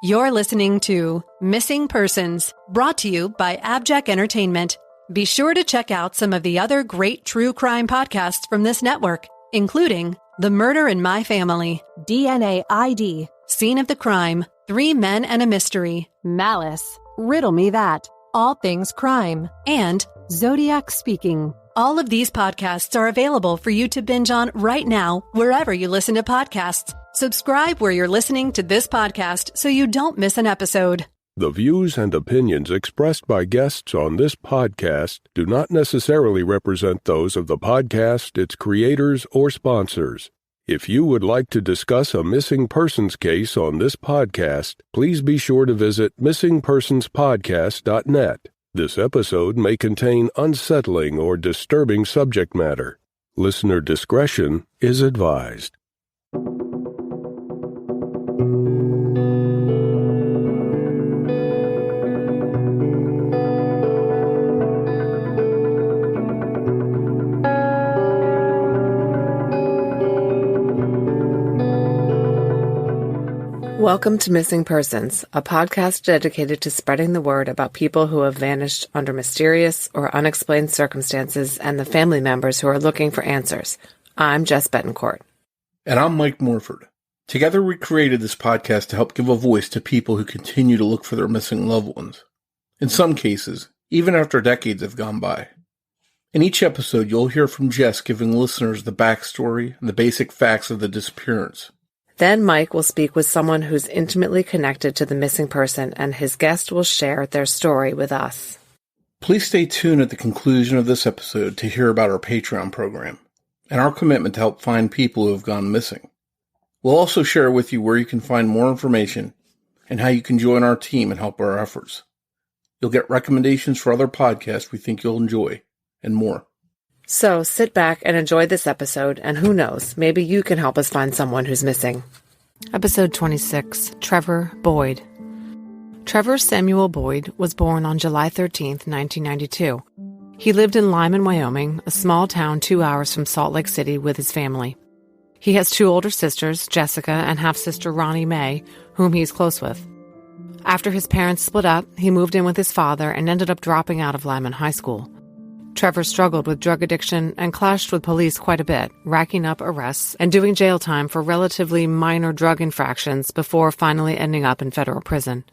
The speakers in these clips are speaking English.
You're listening to Missing Persons, brought to you by AbJack Entertainment. Be sure to check out some of the other great true crime podcasts from this network, including The Murder in My Family, DNA ID, Scene of the Crime, 3 Men and a Mystery, Malice, Riddle Me That, All Things Crime, and Zodiac Speaking. All of these podcasts are available for you to binge on right now, wherever you listen to podcasts. Subscribe where you're listening to this podcast so you don't miss an episode. The views and opinions expressed by guests on this podcast do not necessarily represent those of the podcast, its creators, or sponsors. If you would like to discuss a missing persons case on this podcast, please be sure to visit missingpersonspodcast.net. This episode may contain unsettling or disturbing subject matter. Listener discretion is advised. Welcome to Missing Persons, a podcast dedicated to spreading the word about people who have vanished under mysterious or unexplained circumstances and the family members who are looking for answers. I'm Jess Betancourt. And I'm Mike Morford. Together we created this podcast to help give a voice to people who continue to look for their missing loved ones. In some cases, even after decades have gone by. In each episode, you'll hear from Jess giving listeners the backstory and the basic facts of the disappearance. Then Mike will speak with someone who's intimately connected to the missing person, and his guest will share their story with us. Please stay tuned at the conclusion of this episode to hear about our Patreon program and our commitment to help find people who have gone missing. We'll also share with you where you can find more information and how you can join our team and help our efforts. You'll get recommendations for other podcasts we think you'll enjoy, and more. So sit back and enjoy this episode, and who knows, maybe you can help us find someone who's missing. Episode 26, Trevor Boyd. Trevor Samuel Boyd was born on July 13th, 1992. He lived in Lyman, Wyoming, a small town 2 hours from Salt Lake City, with his family. He has 2 older sisters, Jessica and half-sister Ronnie Mae, whom he's close with. After his parents split up, he moved in with his father and ended up dropping out of Lyman High School. Trevor struggled with drug addiction and clashed with police quite a bit, racking up arrests and doing jail time for relatively minor drug infractions before finally ending up in federal prison.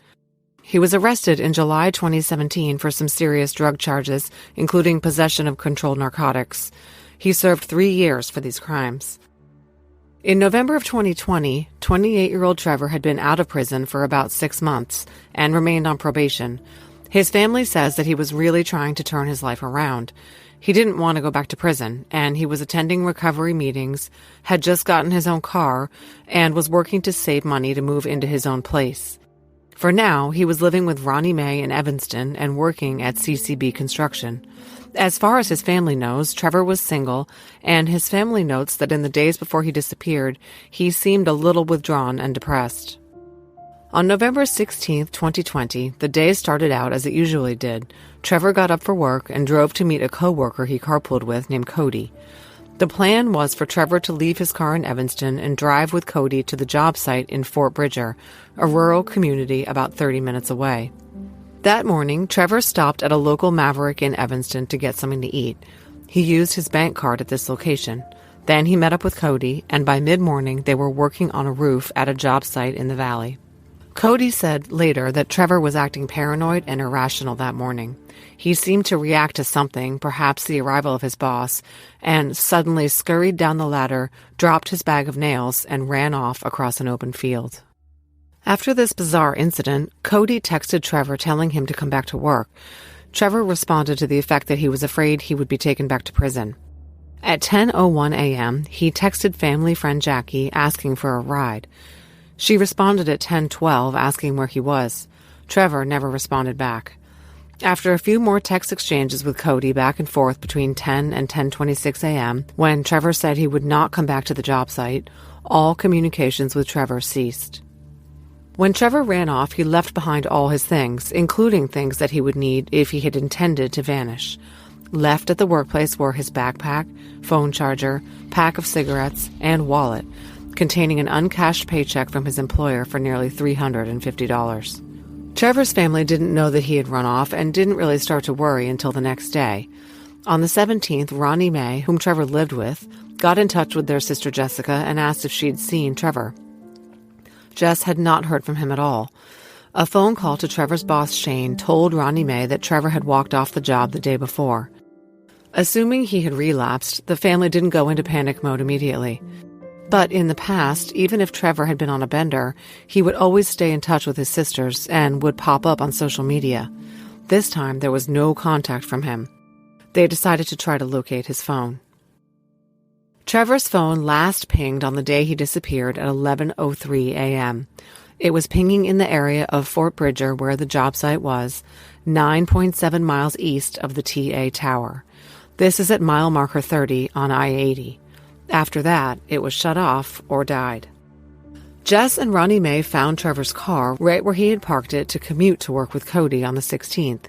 He was arrested in July 2017 for some serious drug charges, including possession of controlled narcotics. He served 3 years for these crimes. In November of 2020, 28-year-old Trevor had been out of prison for about 6 months and remained on probation. His family says that he was really trying to turn his life around. He didn't want to go back to prison, and he was attending recovery meetings, had just gotten his own car, and was working to save money to move into his own place. For now, he was living with Ronnie Mae in Evanston and working at CCB Construction. As far as his family knows, Trevor was single, and his family notes that in the days before he disappeared, he seemed a little withdrawn and depressed. On November 16, 2020, the day started out as it usually did. Trevor got up for work and drove to meet a coworker he carpooled with named Cody. The plan was for Trevor to leave his car in Evanston and drive with Cody to the job site in Fort Bridger, a rural community about 30 minutes away. That morning, Trevor stopped at a local Maverick in Evanston to get something to eat. He used his bank card at this location. Then he met up with Cody, and by mid-morning they were working on a roof at a job site in the valley. Cody said later that Trevor was acting paranoid and irrational that morning. He seemed to react to something, perhaps the arrival of his boss, and suddenly scurried down the ladder, dropped his bag of nails, and ran off across an open field. After this bizarre incident, Cody texted Trevor telling him to come back to work. Trevor responded to the effect that he was afraid he would be taken back to prison. At 10:01 a.m., he texted family friend Jackie asking for a ride. She responded at 10:12 asking where he was. Trevor never responded back. After a few more text exchanges with Cody back and forth between 10 and 10:26 a.m., when Trevor said he would not come back to the job site, all communications with Trevor ceased. When Trevor ran off, he left behind all his things, including things that he would need if he had intended to vanish. Left at the workplace were his backpack, phone charger, pack of cigarettes, and wallet. containing an uncashed paycheck from his employer for nearly $350. Trevor's family didn't know that he had run off and didn't really start to worry until the next day. On the 17th, Ronnie Mae, whom Trevor lived with, got in touch with their sister Jessica and asked if she'd seen Trevor. Jess had not heard from him at all. A phone call to Trevor's boss, Shane, told Ronnie Mae that Trevor had walked off the job the day before. Assuming he had relapsed, the family didn't go into panic mode immediately. But in the past, even if Trevor had been on a bender, he would always stay in touch with his sisters and would pop up on social media. This time, there was no contact from him. They decided to try to locate his phone. Trevor's phone last pinged on the day he disappeared at 11:03 a.m. It was pinging in the area of Fort Bridger where the job site was, 9.7 miles east of the TA Tower. This is at mile marker 30 on I-80. After that, it was shut off or died. Jess and Ronnie Mae found Trevor's car right where he had parked it to commute to work with Cody on the 16th.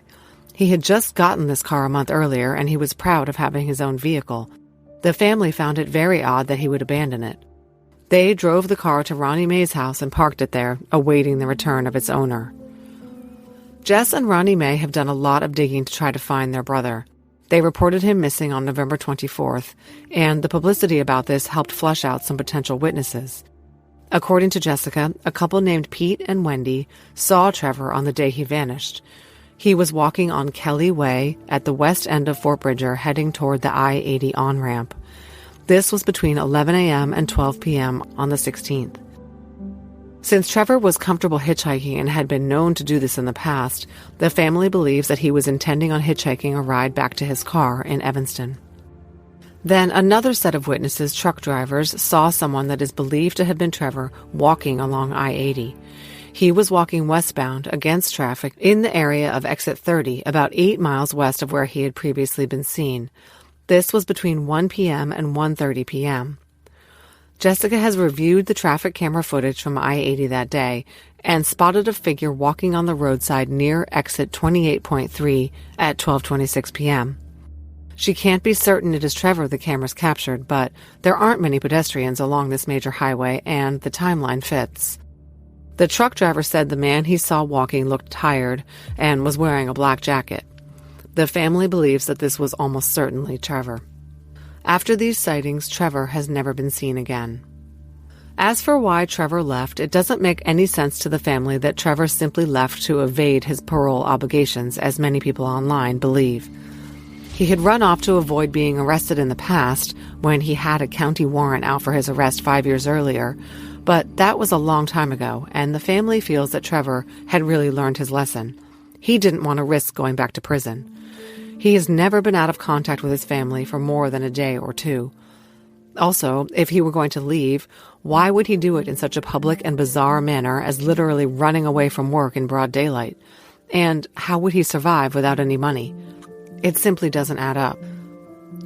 He had just gotten this car a month earlier, and he was proud of having his own vehicle. The family found it very odd that he would abandon it. They drove the car to Ronnie Mae's house and parked it there, awaiting the return of its owner. Jess and Ronnie Mae have done a lot of digging to try to find their brother. They reported him missing on November 24th, and the publicity about this helped flush out some potential witnesses. According to Jessica, a couple named Pete and Wendy saw Trevor on the day he vanished. He was walking on Kelly Way at the west end of Fort Bridger, heading toward the I-80 on-ramp. This was between 11 a.m. and 12 p.m. on the 16th. Since Trevor was comfortable hitchhiking and had been known to do this in the past, the family believes that he was intending on hitchhiking a ride back to his car in Evanston. Then another set of witnesses, truck drivers, saw someone that is believed to have been Trevor walking along I-80. He was walking westbound against traffic in the area of exit 30, about 8 miles west of where he had previously been seen. This was between 1 p.m. and 1:30 p.m. Jessica has reviewed the traffic camera footage from I-80 that day and spotted a figure walking on the roadside near exit 28.3 at 12:26 p.m. She can't be certain it is Trevor the cameras captured, but there aren't many pedestrians along this major highway, and the timeline fits. The truck driver said the man he saw walking looked tired and was wearing a black jacket. The family believes that this was almost certainly Trevor. After these sightings, Trevor has never been seen again. As for why Trevor left, it doesn't make any sense to the family that Trevor simply left to evade his parole obligations, as many people online believe. He had run off to avoid being arrested in the past when he had a county warrant out for his arrest 5 years earlier, but that was a long time ago, and the family feels that Trevor had really learned his lesson. He didn't want to risk going back to prison. He has never been out of contact with his family for more than a day or two. Also, if he were going to leave, why would he do it in such a public and bizarre manner as literally running away from work in broad daylight? And how would he survive without any money? It simply doesn't add up.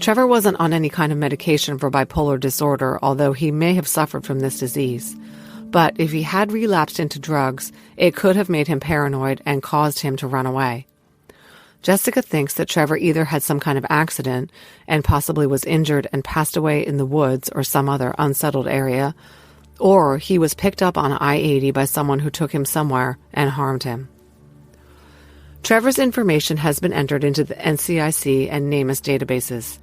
Trevor wasn't on any kind of medication for bipolar disorder, although he may have suffered from this disease. But if he had relapsed into drugs, it could have made him paranoid and caused him to run away. Jessica thinks that Trevor either had some kind of accident and possibly was injured and passed away in the woods or some other unsettled area, or he was picked up on I-80 by someone who took him somewhere and harmed him. Trevor's information has been entered into the NCIC and NamUs databases.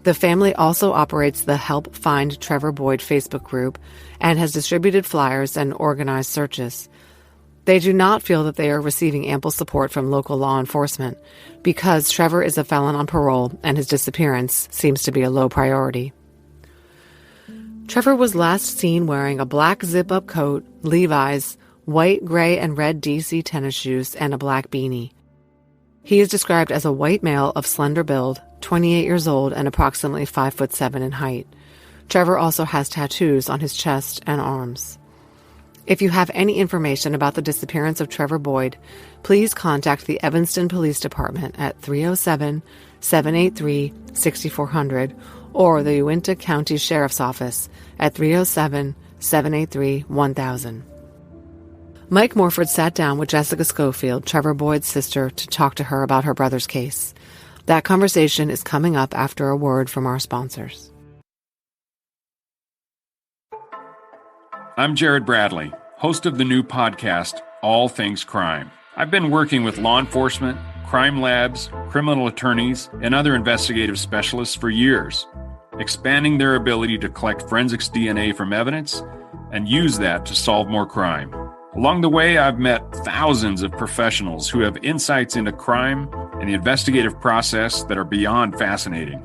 The family also operates the Help Find Trevor Boyd Facebook group and has distributed flyers and organized searches. They do not feel that they are receiving ample support from local law enforcement because Trevor is a felon on parole and his disappearance seems to be a low priority. Trevor was last seen wearing a black zip-up coat, Levi's, white, gray, and red DC tennis shoes, and a black beanie. He is described as a white male of slender build, 28 years old, and approximately 5'7" in height. Trevor also has tattoos on his chest and arms. If you have any information about the disappearance of Trevor Boyd, please contact the Evanston Police Department at 307-783-6400 or the Uintah County Sheriff's Office at 307-783-1000. Mike Morford sat down with Jessica Schofield, Trevor Boyd's sister, to talk to her about her brother's case. That conversation is coming up after a word from our sponsors. I'm Jared Bradley, host of the new podcast, All Things Crime. I've been working with law enforcement, crime labs, criminal attorneys, and other investigative specialists for years, expanding their ability to collect forensics DNA from evidence and use that to solve more crime. Along the way, I've met thousands of professionals who have insights into crime and the investigative process that are beyond fascinating.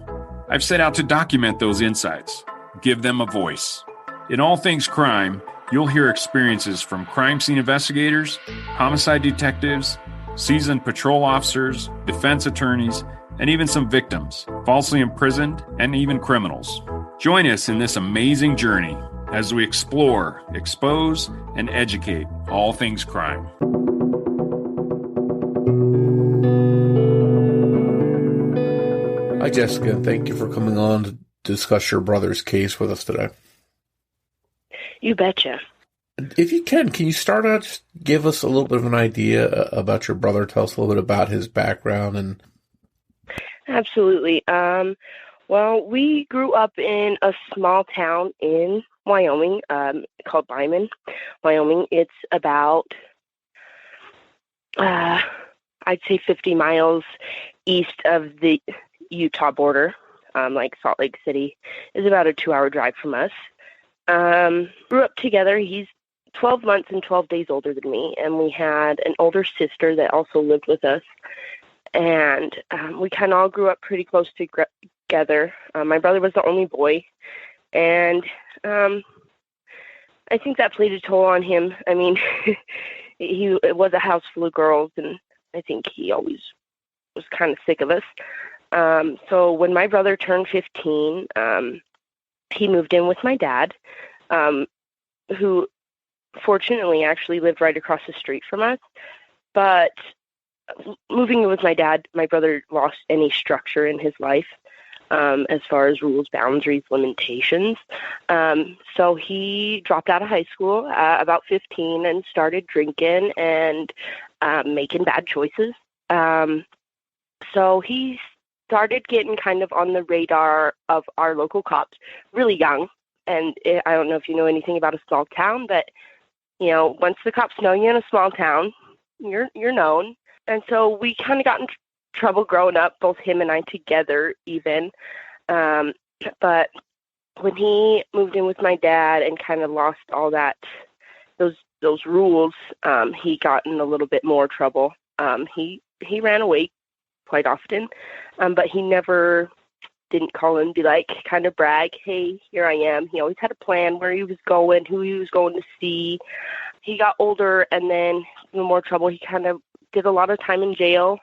I've set out to document those insights, give them a voice. In All Things Crime, you'll hear experiences from crime scene investigators, homicide detectives, seasoned patrol officers, defense attorneys, and even some victims, falsely imprisoned, and even criminals. Join us in this amazing journey as we explore, expose, and educate all things crime. Hi, Jessica, and thank you for coming on to discuss your brother's case with us today. You betcha. If you can you start out, just give us a little bit of an idea about your brother? Tell us a little bit about his background. And Absolutely. Well, we grew up in a small town in Wyoming called Byman, Wyoming. It's about, I'd say 50 miles east of the Utah border. Like Salt Lake City is about a 2-hour drive from us. Grew up together. He's 12 months and 12 days older than me, and we had an older sister that also lived with us, and we kind of all grew up pretty close together. My brother was the only boy, and I think that played a toll on him. I mean, it was a house full of girls, and I think he always was kind of sick of us. So when my brother turned 15, he moved in with my dad, who fortunately actually lived right across the street from us. But moving in with my dad, my brother lost any structure in his life as far as rules, boundaries, limitations. So he dropped out of high school about 15 and started drinking and making bad choices. So he started getting kind of on the radar of our local cops really young. And I don't know if you know anything about a small town, but, you know, once the cops know you're in a small town, you're known. And so we kind of got in trouble growing up, both him and I together even. But when he moved in with my dad and kind of lost all that, those rules, he got in a little bit more trouble. He ran away quite often, but he never didn't call and be like, kind of brag, hey, here I am. He always had a plan where he was going, who he was going to see. He got older, and then the more trouble, he kind of did a lot of time in jail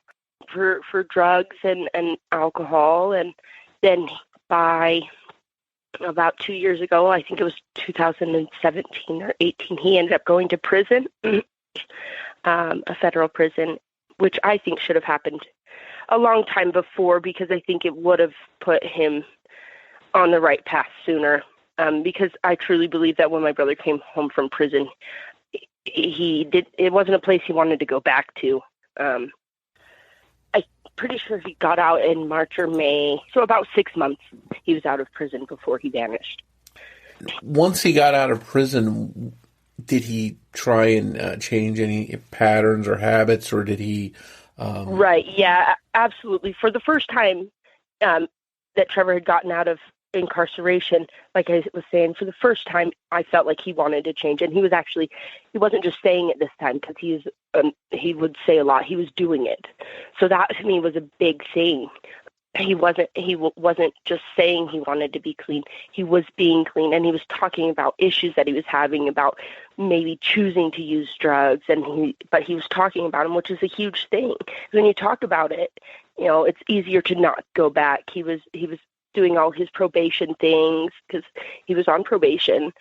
for drugs and alcohol. And then by about 2 years ago, I think it was 2017 or 18, he ended up going to prison, a federal prison, which I think should have happened a long time before, because I think it would have put him on the right path sooner. Because I truly believe that when my brother came home from prison, it wasn't a place he wanted to go back to. I'm pretty sure he got out in March or May. So about 6 months he was out of prison before he vanished. Once he got out of prison, did he try and change any patterns or habits, or did he... Right. Yeah, absolutely. For the first time that Trevor had gotten out of incarceration, like I was saying, for the first time, I felt like he wanted to change. And he wasn't just saying it this time, because he would say a lot. He was doing it. So that to me was a big thing. He wasn't just saying he wanted to be clean. He was being clean, and he was talking about issues that he was having, about maybe choosing to use drugs, but he was talking about them, which is a huge thing. When you talk about it, you know, it's easier to not go back. He was doing all his probation things because he was on probation.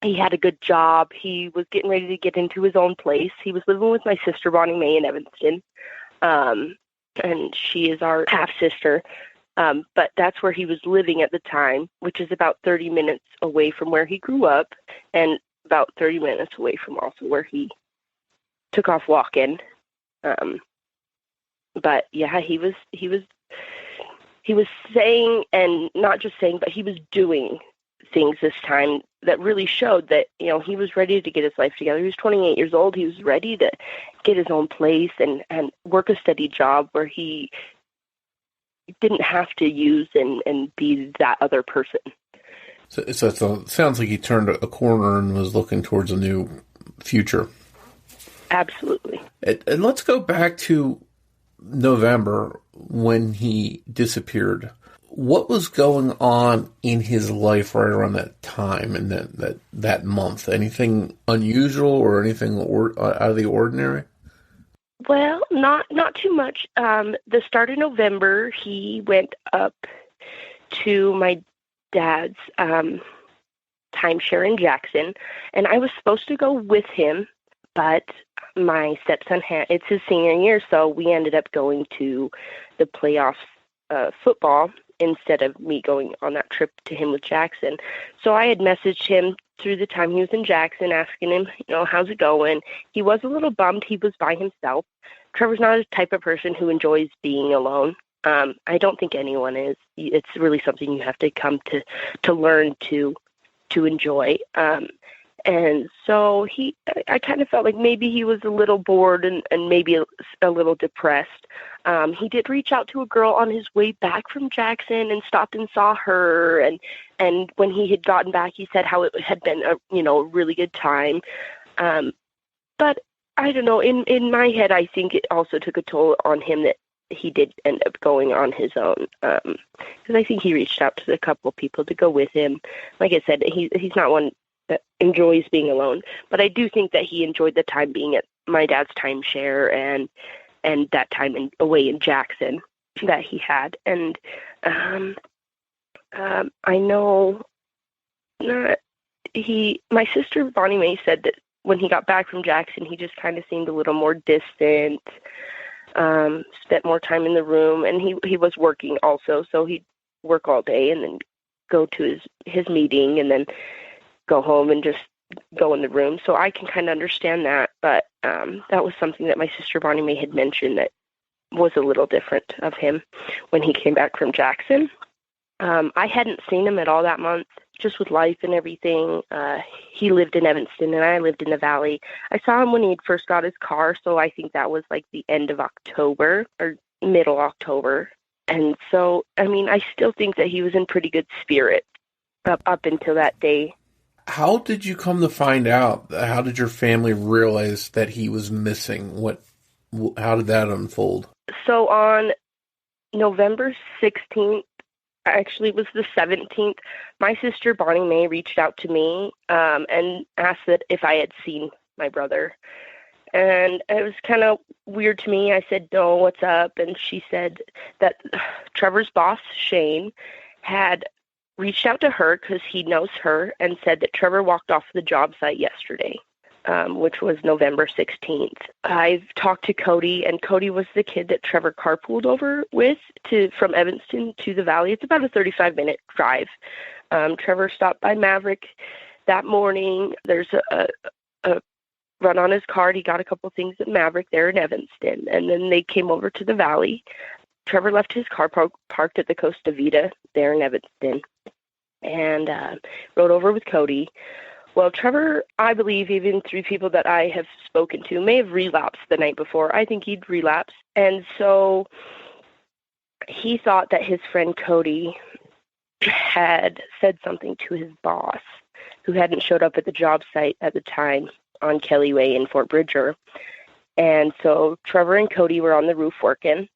He had a good job. He was getting ready to get into his own place. He was living with my sister, Bonnie Mae, in Evanston. And she is our half-sister. But that's where he was living at the time, which is about 30 minutes away from where he grew up, and about 30 minutes away from also where he took off walking. But yeah, he was saying, and not just saying, but he was doing things this time that really showed that, he was ready to get his life together. He was 28 years old. He was ready to get his own place and work a steady job where he didn't have to use and be that other person. So it sounds like he turned a corner and was looking towards a new future. Absolutely. And let's go back to November when he disappeared. What was going on in his life right around that time and that month? Anything unusual or anything out of the ordinary? Well, not too much. The start of November, he went up to my dad's timeshare in Jackson, and I was supposed to go with him, but my stepson it's his senior year, so we ended up going to the playoffs football instead of me going on that trip to him with Jackson. So I had messaged him through the time he was in Jackson, asking him, how's it going? He was a little bummed. He was by himself. Trevor's not a type of person who enjoys being alone. I don't think anyone is. It's really something you have to come to learn to enjoy. And so I kind of felt like maybe he was a little bored and maybe a little depressed. He did reach out to a girl on his way back from Jackson and stopped and saw her. And when he had gotten back, he said how it had been a really good time. But I don't know, in my head, I think it also took a toll on him that he did end up going on his own. Because I think he reached out to a couple of people to go with him. Like I said, he's not one that enjoys being alone, but I do think that he enjoyed the time being at my dad's timeshare and that time away in Jackson that he had. And I know my sister Bonnie Mae said that when he got back from Jackson, he just kind of seemed a little more distant, spent more time in the room, and he was working also, so he'd work all day and then go to his meeting and then go home and just go in the room. So I can kind of understand that, but that was something that my sister Bonnie Mae had mentioned that was a little different of him when he came back from Jackson. I hadn't seen him at all that month, just with life and everything. He lived in Evanston and I lived in the Valley. I saw him when he had first got his car, so I think that was like the end of October or middle October. And so, I still think that he was in pretty good spirit up until that day. How did you come to find out? How did your family realize that he was missing? How did that unfold? So on November 16th, actually it was the 17th, my sister Bonnie Mae reached out to me and asked that if I had seen my brother. And it was kind of weird to me. I said, no, what's up? And she said that Trevor's boss, Shane, had reached out to her because he knows her and said that Trevor walked off the job site yesterday, which was November 16th. I've talked to Cody, and Cody was the kid that Trevor carpooled over with from Evanston to the Valley. It's about a 35-minute drive. Trevor stopped by Maverick that morning. There's a run on his card. He got a couple things at Maverick there in Evanston, and then they came over to the Valley. Trevor left his car parked at the Costa Vida there in Evanston and rode over with Cody. Well, Trevor, I believe, even through people that I have spoken to, may have relapsed the night before. I think he'd relapsed. And so he thought that his friend Cody had said something to his boss, who hadn't showed up at the job site at the time on Kelly Way in Fort Bridger. And so Trevor and Cody were on the roof working.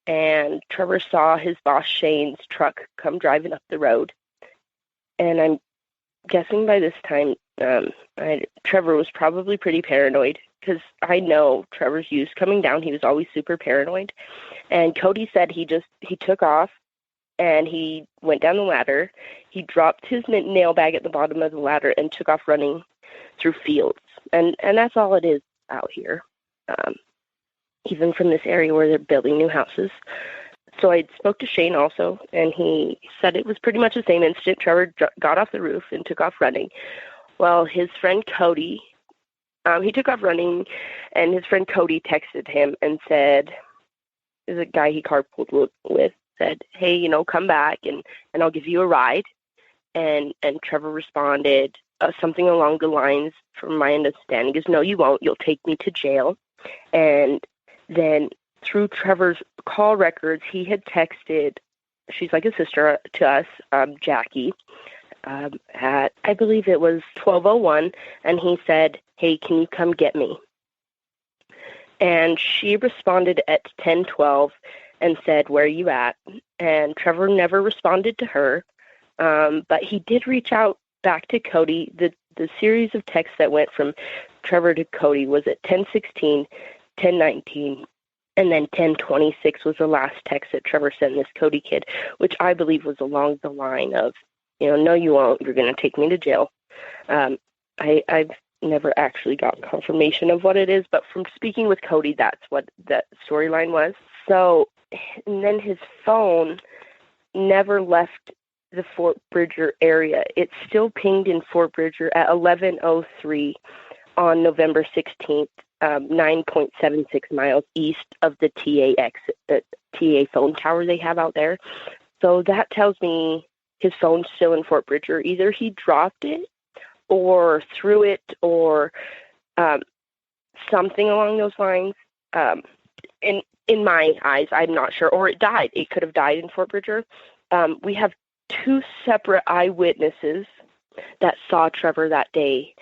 And Trevor saw his boss Shane's truck come driving up the road. And I'm guessing by this time, Trevor was probably pretty paranoid, because I know Trevor's used coming down. He was always super paranoid. And Cody said he took off and he went down the ladder. He dropped his nail bag at the bottom of the ladder and took off running through fields. And that's all it is out here. Even from this area where they're building new houses. So I spoke to Shane also, and he said it was pretty much the same instant. Trevor got off the roof and took off running. Well, his friend Cody, he took off running, and his friend Cody texted him and said, there's a guy he carpooled with, said, hey, come back, and I'll give you a ride. And Trevor responded something along the lines, from my understanding, is, "No, you won't. You'll take me to jail." And then through Trevor's call records, he had texted, she's like a sister to us, Jackie, at, I believe it was 12:01, and he said, "Hey, can you come get me?" And she responded at 10:12 and said, "Where are you at?" And Trevor never responded to her, but he did reach out back to Cody. The series of texts that went from Trevor to Cody was at 10:16, 10:19, and then 10:26 was the last text that Trevor sent this Cody kid, which I believe was along the line of, "No, you won't. You're going to take me to jail." I've never actually got confirmation of what it is, but from speaking with Cody, that's what that storyline was. So, and then his phone never left the Fort Bridger area. It still pinged in Fort Bridger at 11:03 on November 16th, 9.76 miles east of the TA phone tower they have out there. So that tells me his phone's still in Fort Bridger. Either he dropped it or threw it, or something along those lines. In my eyes, I'm not sure. Or it died. It could have died in Fort Bridger. We have two separate eyewitnesses that saw Trevor that day.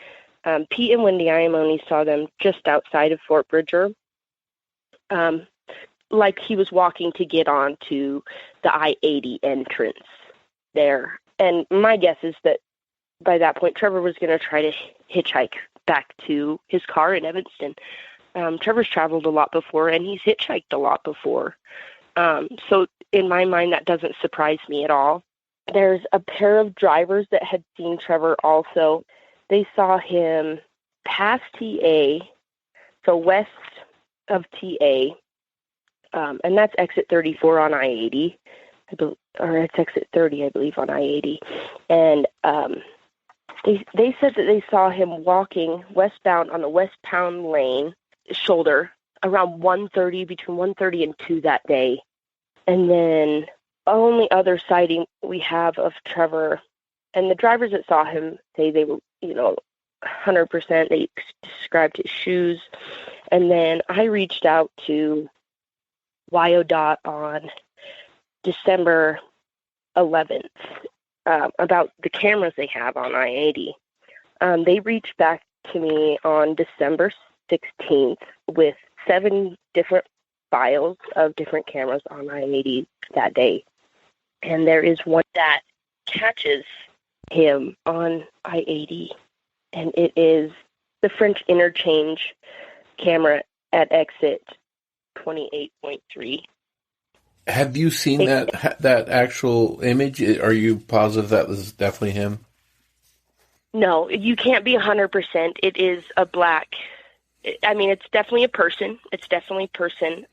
Pete and Wendy Iamone saw them just outside of Fort Bridger, like he was walking to get on to the I-80 entrance there. And my guess is that by that point, Trevor was going to try to hitchhike back to his car in Evanston. Trevor's traveled a lot before, and he's hitchhiked a lot before. So in my mind, that doesn't surprise me at all. There's a pair of drivers that had seen Trevor also. They saw him past TA, so west of TA, and that's exit 34 on I-80, or it's exit 30, I believe, on I-80. And they said that they saw him walking westbound on the westbound lane shoulder around 1:30, between 1:30 and 2 that day. And then only other sighting we have of Trevor, and the drivers that saw him say they were, 100%. They described his shoes. And then I reached out to WyoDOT on December 11th about the cameras they have on I-80. They reached back to me on December 16th with 7 different files of different cameras on I-80 that day. And there is one that catches him on I-80, and it is the French Interchange camera at exit 28.3. Have you seen that actual image? Are you positive that was definitely him? No, you can't be 100%. It is a black. I mean, it's definitely a person. It's definitely a person.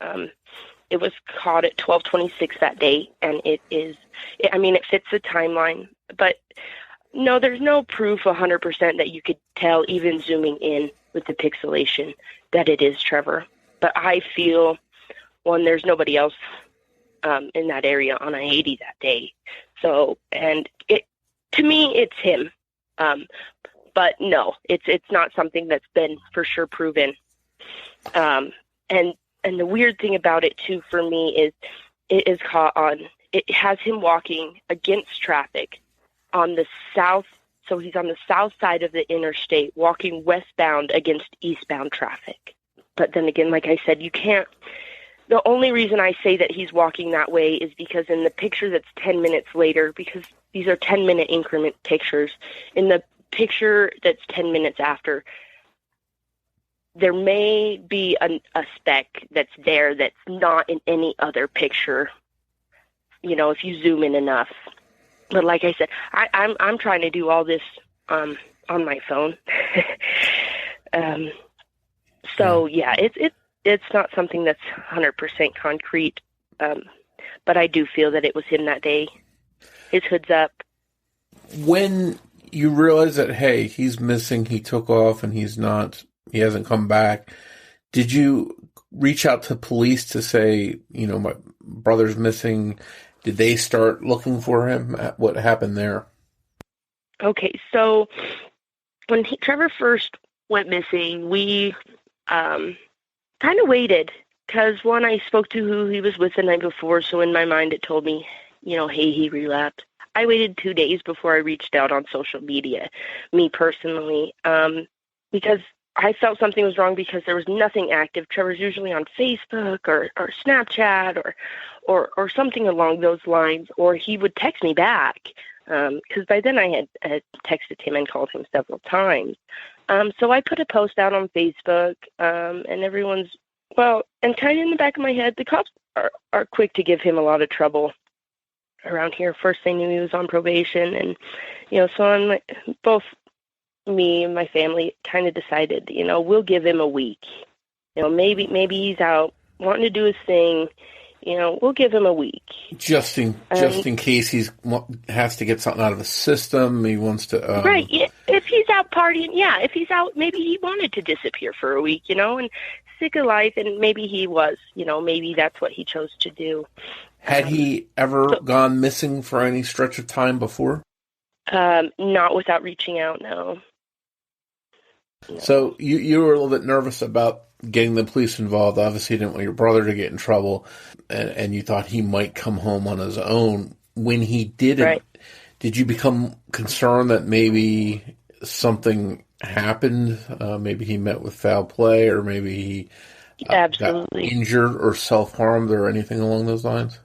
It was caught at 12:26 that day, and it fits the timeline. But no, there's no proof 100% that you could tell, even zooming in with the pixelation, that it is Trevor. But I feel, one, there's nobody else in that area on I-80 that day. So, and to me, it's him. But no, it's not something that's been for sure proven. And the weird thing about it too, for me, is it is caught on. It has him walking against traffic on the south. So he's on the south side of the interstate, walking westbound against eastbound traffic. But then again, like I said, you can't. The only reason I say that he's walking that way is because in the picture that's 10 minutes later, because these are 10-minute increment pictures, in the picture that's 10 minutes after, there may be a speck that's there that's not in any other picture, if you zoom in enough. But like I said, I'm trying to do all this on my phone. So yeah, it's not something that's 100% concrete, but I do feel that it was him that day. His hood's up. When you realize that, hey, he's missing, he took off, and he hasn't come back, did you reach out to police to say, my brother's missing? Did they start looking for him? What happened there? Okay, so when Trevor first went missing, we kind of waited because, one, I spoke to who he was with the night before, so in my mind it told me, hey, he relapsed. I waited 2 days before I reached out on social media, me personally, because I felt something was wrong because there was nothing active. Trevor's usually on Facebook or Snapchat or something along those lines, or he would text me back because by then I had texted him and called him several times. So I put a post out on Facebook, and everyone's, and kind of in the back of my head, the cops are quick to give him a lot of trouble around here. First they knew he was on probation, and so I'm like, both me and my family kind of decided, we'll give him a week. Maybe he's out wanting to do his thing. We'll give him a week. Just in case has to get something out of the system. He wants to right. If he's out partying, if he's out, maybe he wanted to disappear for a week, and sick of life, and maybe he was, maybe that's what he chose to do. Had he ever gone missing for any stretch of time before? Not without reaching out, no. So you were a little bit nervous about getting the police involved. Obviously, you didn't want your brother to get in trouble, and you thought he might come home on his own. When he didn't, right. Did you become concerned that maybe something happened? Maybe he met with foul play, or maybe he absolutely got injured or self-harmed or anything along those lines?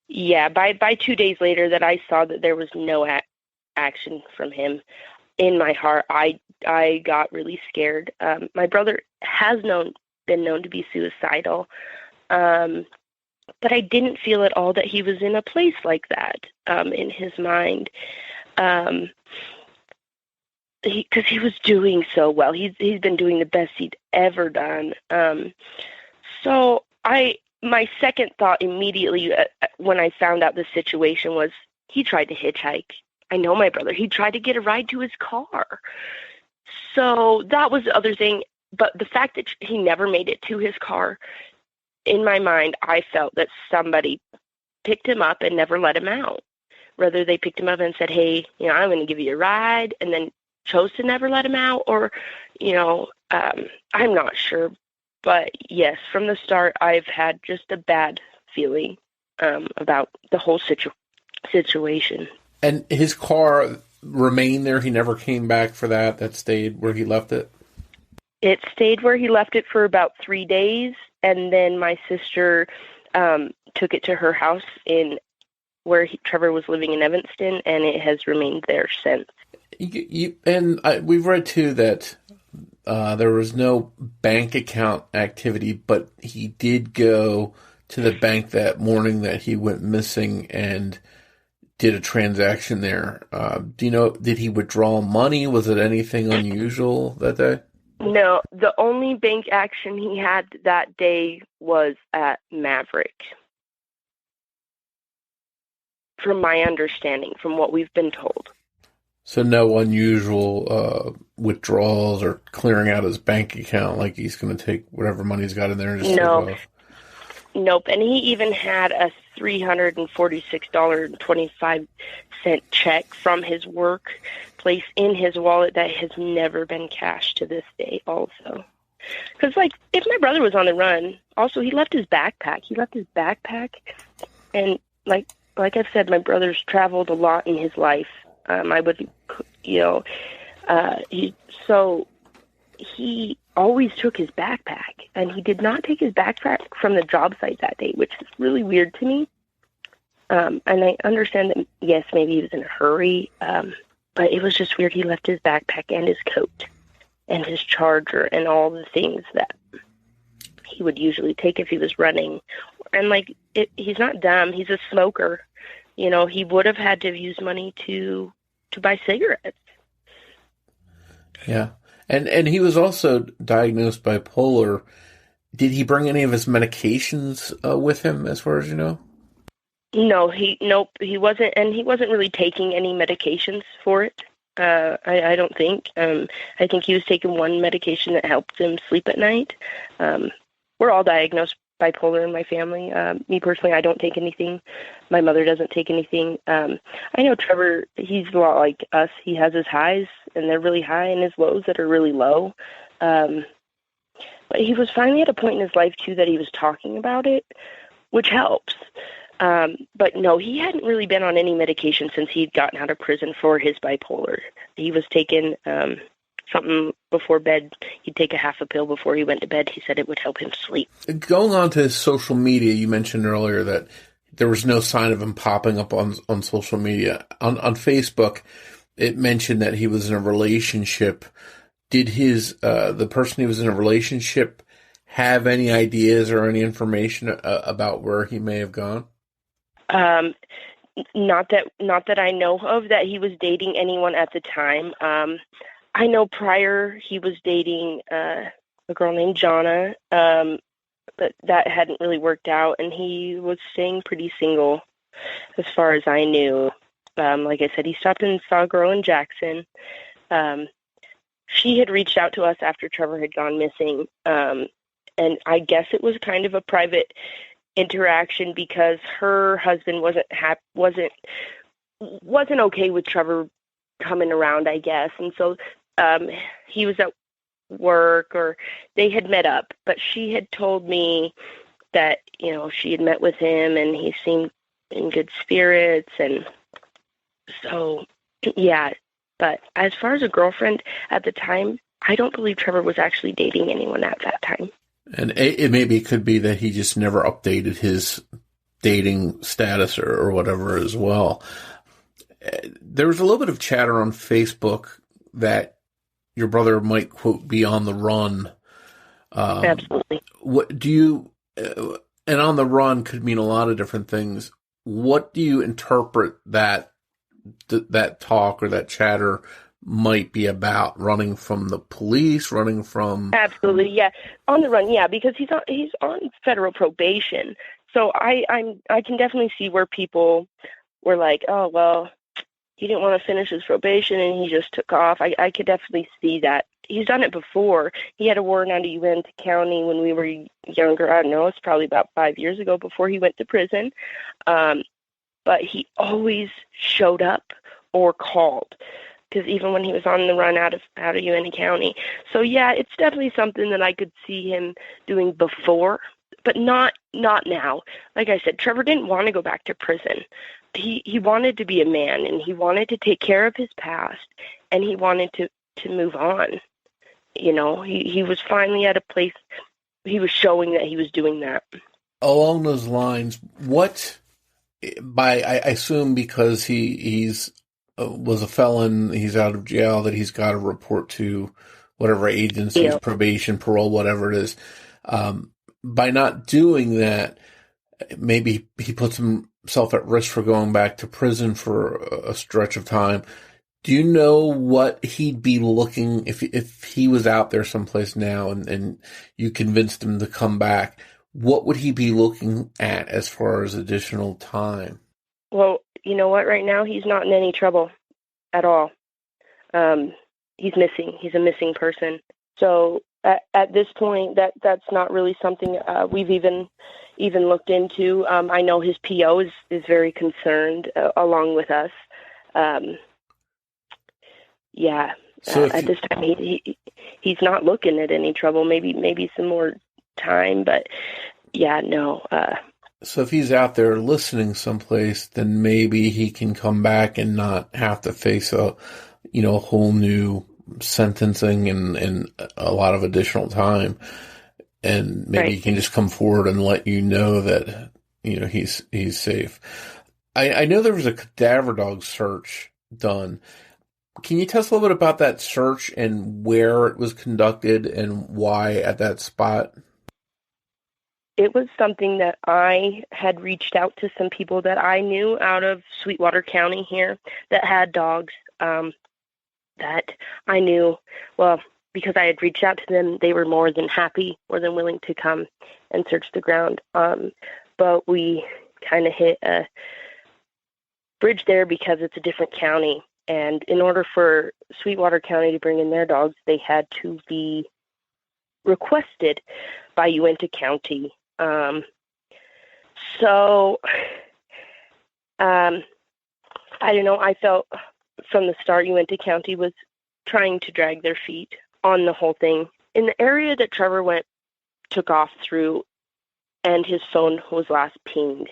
Yeah, by 2 days later that I saw that there was no action from him, in my heart, I got really scared. My brother has been known to be suicidal, but I didn't feel at all that he was in a place like that in his mind, because he was doing so well. He's been doing the best he'd ever done. So my second thought immediately when I found out the situation was he tried to hitchhike. I know my brother. He tried to get a ride to his car. So that was the other thing. But the fact that he never made it to his car, in my mind, I felt that somebody picked him up and never let him out. Whether they picked him up and said, hey, I'm going to give you a ride, and then chose to never let him out, or, I'm not sure. But yes, from the start, I've had just a bad feeling about the whole situation. And his car remained there? He never came back for that? That stayed where he left it? It stayed where he left it for about 3 days, and then my sister took it to her house in where Trevor was living in Evanston, and it has remained there since. We've read, too, that there was no bank account activity, but he did go to the bank that morning that he went missing and did a transaction there. Do you know, did he withdraw money? Was it anything unusual that day? No, the only bank action he had that day was at Maverick. From my understanding, from what we've been told. So no unusual withdrawals or clearing out his bank account, like he's going to take whatever money he's got in there and just take it off? Nope. And he even had a $346.25 check from his workplace in his wallet that has never been cashed to this day also. Because, if my brother was on the run, also, he left his backpack. And, like I've said, my brother's traveled a lot in his life. He always took his backpack, and he did not take his backpack from the job site that day, which is really weird to me. And I understand that, yes, maybe he was in a hurry, but it was just weird. He left his backpack and his coat and his charger and all the things that he would usually take if he was running. And, he's not dumb. He's a smoker. He would have had to have used money to buy cigarettes. Yeah. And he was also diagnosed bipolar. Did he bring any of his medications with him, as far as you know? No, he wasn't, and he wasn't really taking any medications for it. I don't think. I think he was taking one medication that helped him sleep at night. We're all diagnosed bipolar in my family. Me personally, I don't take anything. My mother doesn't take anything. I know Trevor, he's a lot like us. He has his highs, and they're really high, and his lows that are really low. But he was finally at a point in his life, too, that he was talking about it, which helps. But no, he hadn't really been on any medication since he'd gotten out of prison for his bipolar. He was taking something before bed. He'd take a half a pill before he went to bed. He said it would help him sleep. Going on to his social media, you mentioned earlier that there was no sign of him popping up on social media. On Facebook, it mentioned that he was in a relationship. Did the person he was in a relationship have any ideas or any information about where he may have gone? Not that I know of that he was dating anyone at the time. I know prior he was dating a girl named Jonna, but that hadn't really worked out, and he was staying pretty single as far as I knew. Like I said, he stopped and saw a girl in Jackson. She had reached out to us after Trevor had gone missing, and I guess it was kind of a private interaction because her husband wasn't okay with Trevor coming around, I guess, and so he was at work or they had met up, but she had told me that, she had met with him and he seemed in good spirits. And so, yeah, but as far as a girlfriend at the time, I don't believe Trevor was actually dating anyone at that time. And it could be that he just never updated his dating status or whatever as well. There was a little bit of chatter on Facebook that your brother might, quote, be on the run. Absolutely. What do you, and on the run could mean a lot of different things. What do you interpret that talk or that chatter might be about? Running from the police, running from... Absolutely, yeah. On the run, yeah, because he's on federal probation. So I can definitely see where people were like, oh, well, he didn't want to finish his probation and he just took off. I could definitely see that. He's done it before. He had a warrant out of Uinta County when we were younger. I don't know, it's probably about 5 years ago before he went to prison. But he always showed up or called, because even when he was on the run out of Uinta County. So, yeah, it's definitely something that I could see him doing before, but not now. Like I said, Trevor didn't want to go back to prison. He wanted to be a man, and he wanted to take care of his past, and he wanted to move on. He was finally at a place, he was showing that he was doing that. Along those lines, I assume because he's was a felon, he's out of jail, that he's got to report to whatever agencies, probation, parole, whatever it is. By not doing that, maybe he puts himself at risk for going back to prison for a stretch of time. Do you know what he'd be looking, if he was out there someplace now and you convinced him to come back, what would he be looking at as far as additional time? Well, you know what? Right now, he's not in any trouble at all. He's missing. He's a missing person. So at this point, that's not really something we've even looked into. I know his PO is very concerned along with us. Yeah. So at this time, he's not looking at any trouble. Maybe some more time, but yeah, no. So if he's out there listening someplace, then maybe he can come back and not have to face a whole new sentencing and a lot of additional time. And maybe he can just come forward and let you know that, he's safe. I know there was a cadaver dog search done. Can you tell us a little bit about that search and where it was conducted and why at that spot? It was something that I had reached out to some people that I knew out of Sweetwater County here that had dogs, that I knew, well, because I had reached out to them, they were more than willing to come and search the ground. But we kind of hit a bridge there because it's a different county. And in order for Sweetwater County to bring in their dogs, they had to be requested by Uinta County So, I don't know. I felt from the start Uinta County was trying to drag their feet on the whole thing. In the area that Trevor took off through, and his phone was last pinged,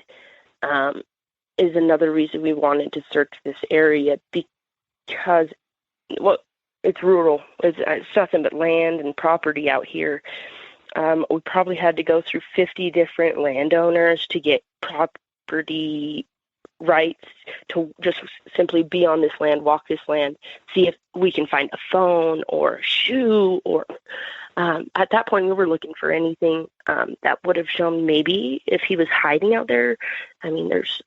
is another reason we wanted to search this area, because, well, it's rural. It's nothing but land and property out here. We probably had to go through 50 different landowners to get property rights to just simply be on this land, walk this land, see if we can find a phone or a shoe, or at that point we were looking for anything that would have shown maybe if he was hiding out there. I mean, there's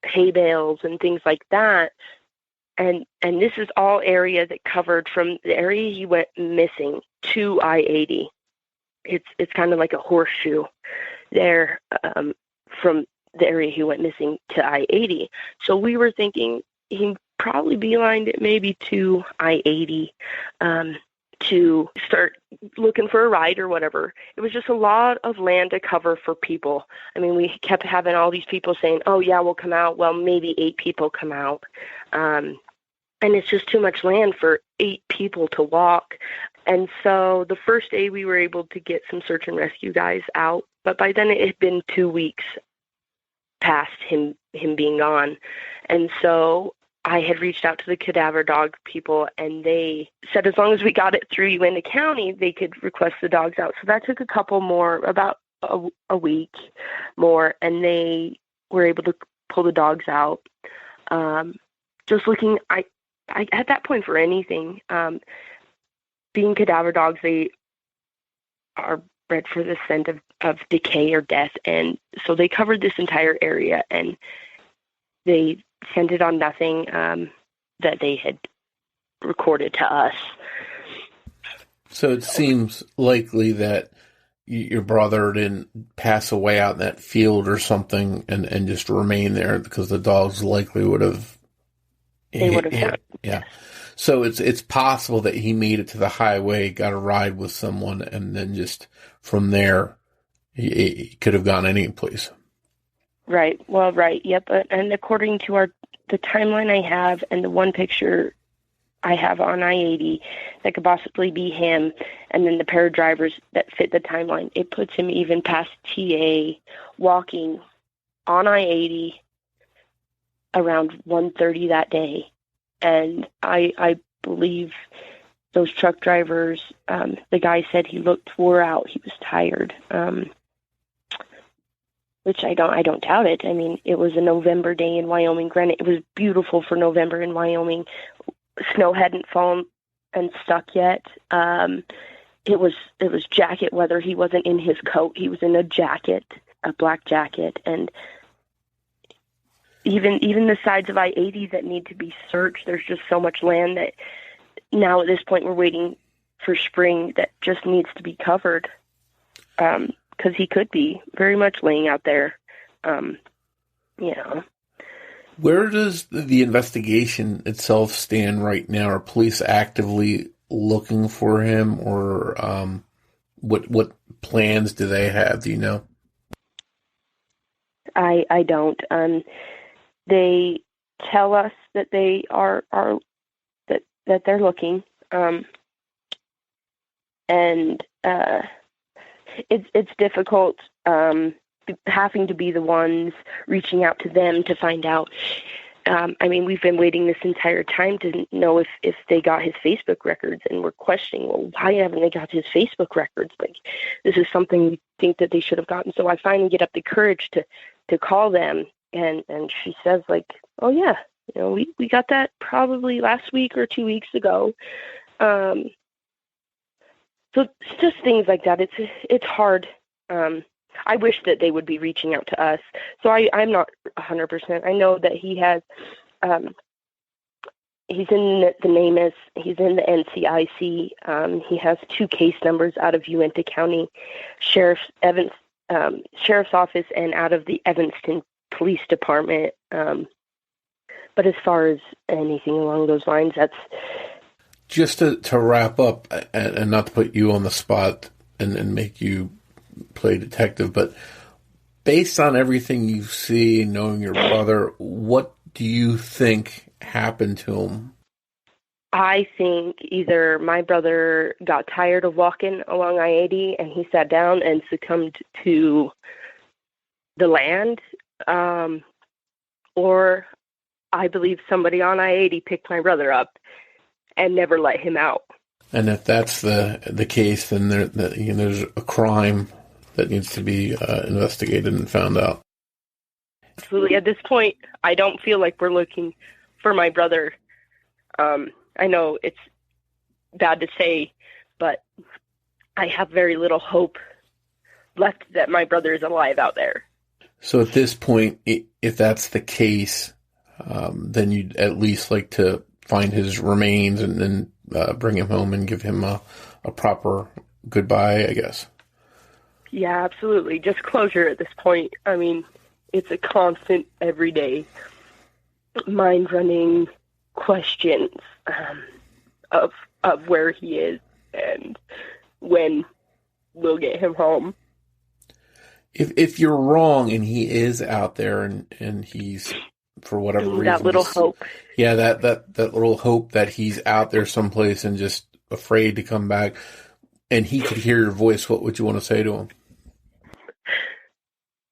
hay bales and things like that, and this is all area that covered from the area he went missing to I-80. It's kind of like a horseshoe there, from the area he went missing to I-80. So we were thinking he'd probably beelined it maybe to I-80 to start looking for a ride or whatever. It was just a lot of land to cover for people. I mean, we kept having all these people saying, oh, yeah, we'll come out. Well, maybe 8 people come out. And it's just too much land for 8 people to walk. And so the first day we were able to get some search and rescue guys out, but by then it had been 2 weeks past him being gone. And so I had reached out to the cadaver dog people, and they said as long as we got it through Uinta County, they could request the dogs out. So that took a couple more, about a week more, and they were able to pull the dogs out. Just looking, I at that point for anything, being cadaver dogs, they are bred for the scent of decay or death, and so they covered this entire area, and they scented on nothing that they had recorded to us. So it seems likely that your brother didn't pass away out in that field or something and just remain there, because the dogs likely would have. They would have found. Yeah. So it's possible that he made it to the highway, got a ride with someone, and then just from there, he could have gone any place. Right. Well, right. Yep. And according to the timeline I have and the one picture I have on I-80 that could possibly be him, and then the pair of drivers that fit the timeline, it puts him even past TA walking on I-80 around 1:30 that day. And I believe those truck drivers, the guy said he looked wore out. He was tired, which I don't doubt it. I mean, it was a November day in Wyoming. Granted, it was beautiful for November in Wyoming. Snow hadn't fallen and stuck yet. It was jacket weather. He wasn't in his coat. He was in a jacket, a black jacket, and even the sides of I-80 that need to be searched, there's just so much land that now at this point we're waiting for spring that just needs to be covered, because he could be very much laying out there, Where does the investigation itself stand right now? Are police actively looking for him, or what plans do they have? Do you know? I don't. They tell us that they are that they're looking, and it's difficult having to be the ones reaching out to them to find out. I mean, we've been waiting this entire time to know if they got his Facebook records, and we're questioning, well, why haven't they got his Facebook records? Like, this is something we think that they should have gotten. So I finally get up the courage to call them. And she says, like, oh, yeah, we got that probably last week or 2 weeks ago. So it's just things like that. It's hard. I wish that they would be reaching out to us. So I'm not 100%. I know that he has, he's in the NamUs, he's in the NCIC. He has 2 case numbers out of Uinta County Sheriff's Office and out of the Evanston Police Department, but as far as anything along those lines, that's just to wrap up, and not to put you on the spot and make you play detective, but based on everything you see, knowing your brother, what do you think happened to him? I think either my brother got tired of walking along I-80 and he sat down and succumbed to the land, or I believe somebody on I-80 picked my brother up and never let him out. And if that's the case, then there's a crime that needs to be investigated and found out. Absolutely. At this point, I don't feel like we're looking for my brother. I know it's bad to say, but I have very little hope left that my brother is alive out there. So at this point, if that's the case, then you'd at least like to find his remains and then bring him home and give him a proper goodbye, I guess. Yeah, absolutely. Just closure at this point. I mean, it's a constant, everyday, mind-running questions of where he is and when we'll get him home. If you're wrong and he is out there and he's, for whatever reason, that little hope. Yeah, that little hope that he's out there someplace and just afraid to come back, and he could hear your voice, what would you want to say to him?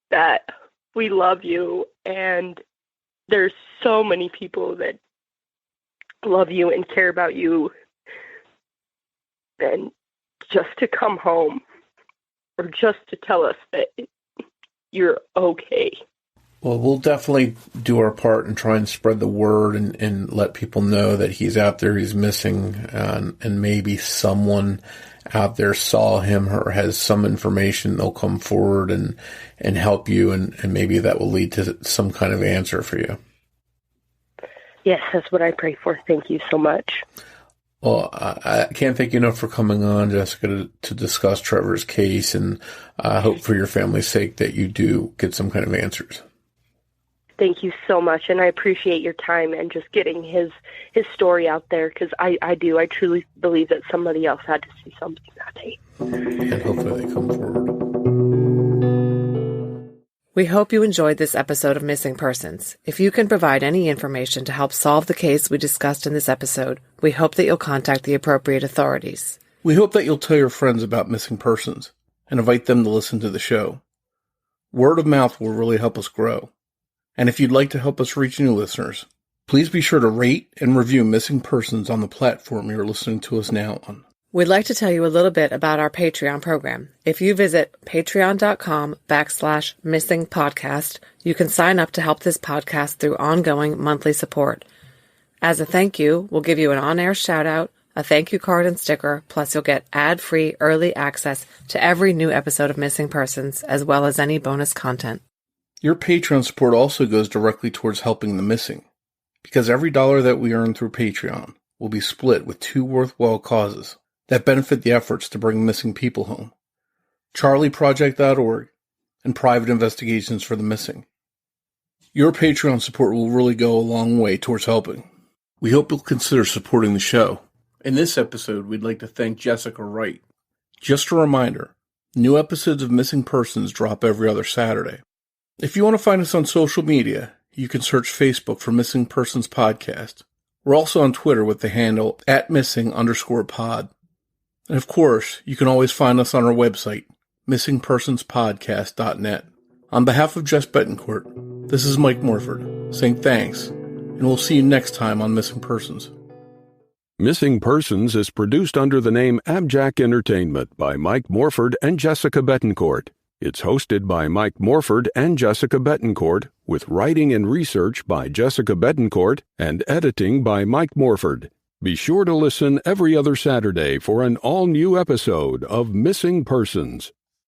That we love you, and there's so many people that love you and care about you, and just to come home or just to tell us that you're okay. Well, we'll definitely do our part and try and spread the word and let people know that he's out there, he's missing, and maybe someone out there saw him or has some information. They'll come forward and help you, and maybe that will lead to some kind of answer for you. Yes, that's what I pray for. Thank you so much. Well, I can't thank you enough for coming on, Jessica, to discuss Trevor's case, and I hope for your family's sake that you do get some kind of answers. Thank you so much, and I appreciate your time and just getting his story out there, because I truly believe that somebody else had to see something that day. And hopefully they come forward. We hope you enjoyed this episode of Missing Persons. If you can provide any information to help solve the case we discussed in this episode, we hope that you'll contact the appropriate authorities. We hope that you'll tell your friends about Missing Persons and invite them to listen to the show. Word of mouth will really help us grow. And if you'd like to help us reach new listeners, please be sure to rate and review Missing Persons on the platform you're listening to us now on. We'd like to tell you a little bit about our Patreon program. If you visit patreon.com/missingpodcast, you can sign up to help this podcast through ongoing monthly support. As a thank you, we'll give you an on-air shout-out, a thank you card and sticker, plus you'll get ad-free early access to every new episode of Missing Persons, as well as any bonus content. Your Patreon support also goes directly towards helping the missing, because every dollar that we earn through Patreon will be split with two worthwhile causes that benefit the efforts to bring missing people home: CharlieProject.org and Private Investigations for the Missing. Your Patreon support will really go a long way towards helping. We hope you'll consider supporting the show. In this episode, we'd like to thank Jessica Wright. Just a reminder, new episodes of Missing Persons drop every other Saturday. If you want to find us on social media, you can search Facebook for Missing Persons Podcast. We're also on Twitter with the handle @missing_pod. And of course, you can always find us on our website, missingpersonspodcast.net. On behalf of Jess Betancourt, this is Mike Morford, saying thanks, and we'll see you next time on Missing Persons. Missing Persons is produced under the name AbJack Entertainment by Mike Morford and Jessica Betancourt. It's hosted by Mike Morford and Jessica Betancourt, with writing and research by Jessica Betancourt and editing by Mike Morford. Be sure to listen every other Saturday for an all-new episode of Missing Persons.